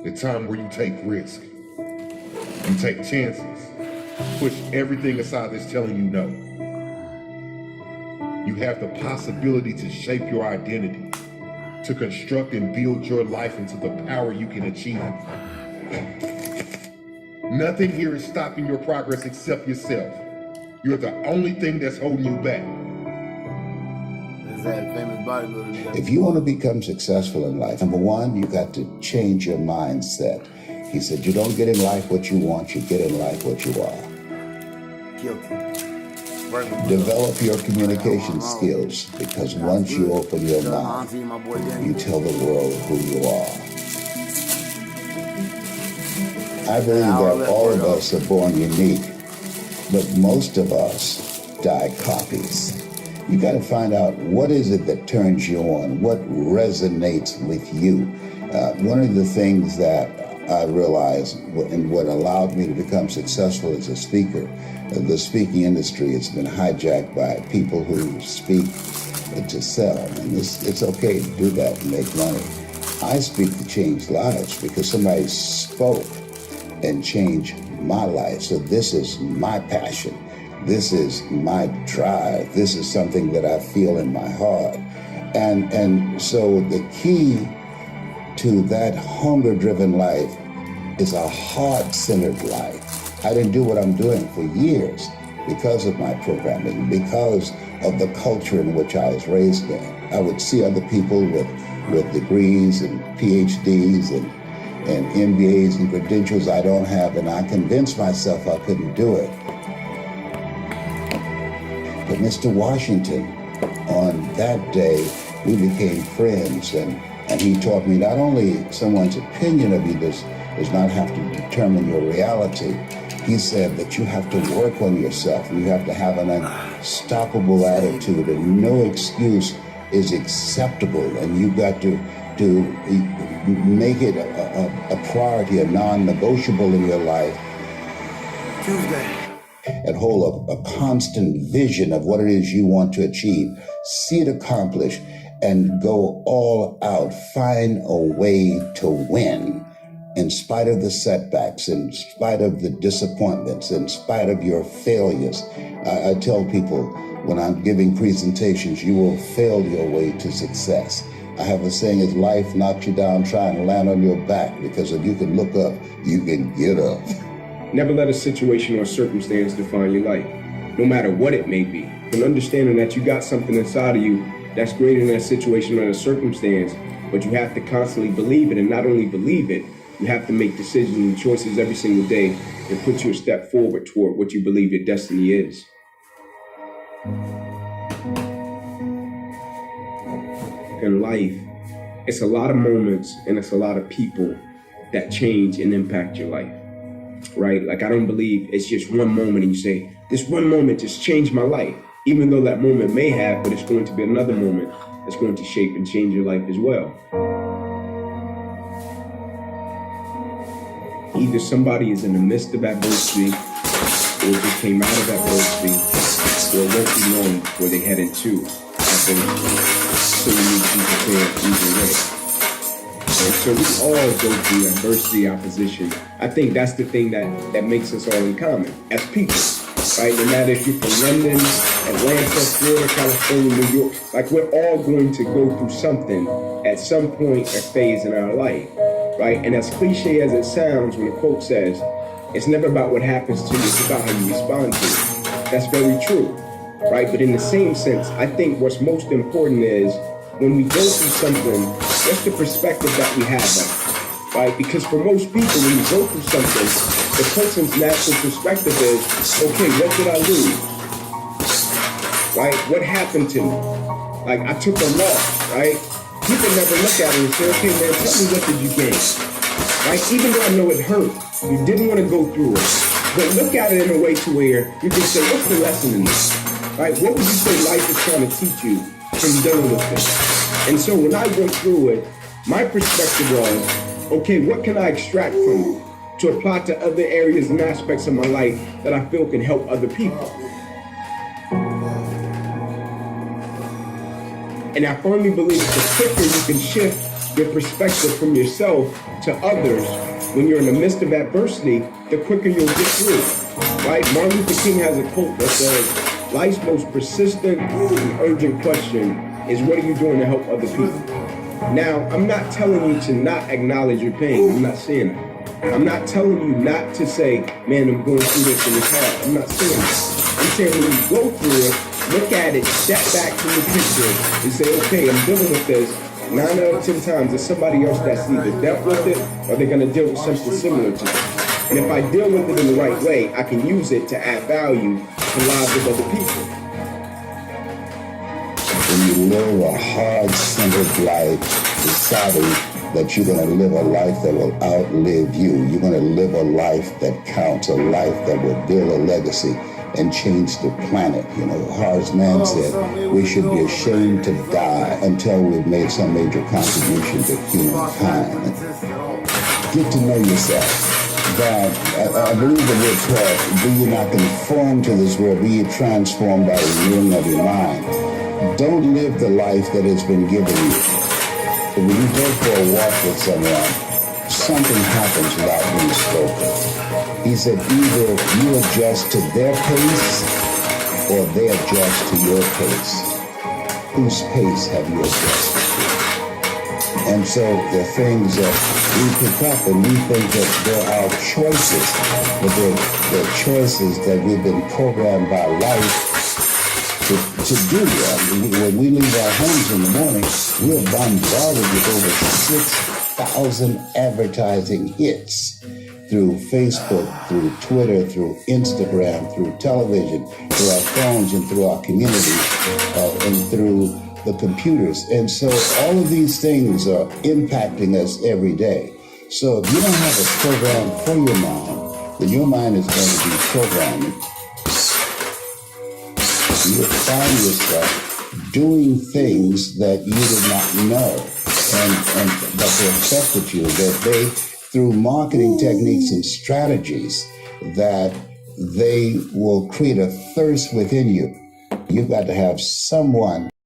the time where you take risks, you take chances, push everything aside that's telling you no. You have the possibility to shape your identity, to construct and build your life into the power you can achieve. Nothing here is stopping your progress except yourself. You're the only thing that's holding you back. If you want to become successful in life, number one, you got to change your mindset. He said, you don't get in life what you want, you get in life what you are. Develop your communication skills, because once you open your mouth, you tell the world who you are. I believe that all of us are born unique, but most of us die copies. You got to find out what is it that turns you on, what resonates with you. One of the things that I realized and what allowed me to become successful as a speaker, the speaking industry has been hijacked by people who speak to sell. And it's okay to do that and make money. I speak to change lives because somebody spoke and changed my life. So this is my passion. This is my drive. This is something that I feel in my heart. And so the key to that hunger-driven life is a heart-centered life. I didn't do what I'm doing for years because of my programming, because of the culture in which I was raised in. I would see other people with degrees and PhDs and MBAs and credentials I don't have, and I convinced myself I couldn't do it. But Mr. Washington, on that day, we became friends, and he taught me not only someone's opinion of you does not have to determine your reality. He said that you have to work on yourself. You have to have an unstoppable attitude, and no excuse is acceptable. And you got to make it a priority, a non-negotiable in your life. Tuesday. And hold a constant vision of what it is you want to achieve. See it accomplished and go all out. Find a way to win in spite of the setbacks, in spite of the disappointments, in spite of your failures. I tell people when I'm giving presentations, you will fail your way to success. I have a saying, if life knocks you down, try and land on your back, because if you can look up, you can get up. Never let a situation or circumstance define your life, no matter what it may be. And understanding that you got something inside of you that's greater than that situation or that circumstance, but you have to constantly believe it, and not only believe it, you have to make decisions and choices every single day and put you a step forward toward what you believe your destiny is. In life, it's a lot of moments and it's a lot of people that change and impact your life, right? Like, I don't believe it's just one moment and you say, this one moment just changed my life. Even though that moment may have, but it's going to be another moment that's going to shape and change your life as well. Either somebody is in the midst of adversity, or just came out of adversity, or won't be long where they head into adversity. So we need to be prepared either way. And so we all go through adversity, opposition. I think that's the thing that makes us all in common as people, right? No matter if you're from London, Atlanta, Florida, California, New York, like, we're all going to go through something at some point or phase in our life. Right? And as cliche as it sounds, when the quote says, it's never about what happens to you, it's about how you respond to it. That's very true, right? But in the same sense, I think what's most important is when we go through something, what's the perspective that we have on it, right? Because for most people, when you go through something, the person's natural perspective is, okay, what did I lose? Right? What happened to me? Like, I took a loss, right? People never look at it and say, okay, man, tell me, what did you gain? Right? Even though I know it hurt, you didn't want to go through it. But look at it in a way to where you can say, what's the lesson in this? Right? What would you say life is trying to teach you from dealing with this? And so when I went through it, my perspective was, okay, what can I extract from it to apply to other areas and aspects of my life that I feel can help other people? And I firmly believe the quicker you can shift your perspective from yourself to others when you're in the midst of adversity, the quicker you'll get through. Right? Martin Luther King has a quote that says, life's most persistent and urgent question is, what are you doing to help other people? Now, I'm not telling you to not acknowledge your pain. I'm not saying that. I'm not telling you not to say, man, I'm going through this and it's hard. I'm not saying that. I'm saying when you go through it, look at it, step back from the picture and say, okay, I'm dealing with this. 9 out of 10 times, there's somebody else that's either dealt with it or they're going to deal with something similar to it. And if I deal with it in the right way, I can use it to add value to the lives of other people. When you live a hard-centered life, deciding that you're going to live a life that will outlive you, you're going to live a life that counts, a life that will build a legacy and change the planet. You know, Horace Mann said we should be ashamed to die until we've made some major contribution to humankind. Get to know yourself. God, I believe the word taught, be ye not conformed to this world, be ye transformed by the renewing of your mind. Don't live the life that has been given you. When you go for a walk with someone, something happens without being spoken. He said either you adjust to their pace or they adjust to your pace. Whose pace have you adjusted to? And so the things that we pick up and we think that there are choices, but they're choices that we've been programmed by life to do that. When we leave our homes in the morning, we're bombarded with over 6,000 advertising hits through Facebook, through Twitter, through Instagram, through television, through our phones and through our community, and through the computers. And so all of these things are impacting us every day. So if you don't have a program for your mind, then your mind is going to be programming. You will find yourself doing things that you did not know and that they affected you, that they, through marketing techniques and strategies, that they will create a thirst within you. You've got to have someone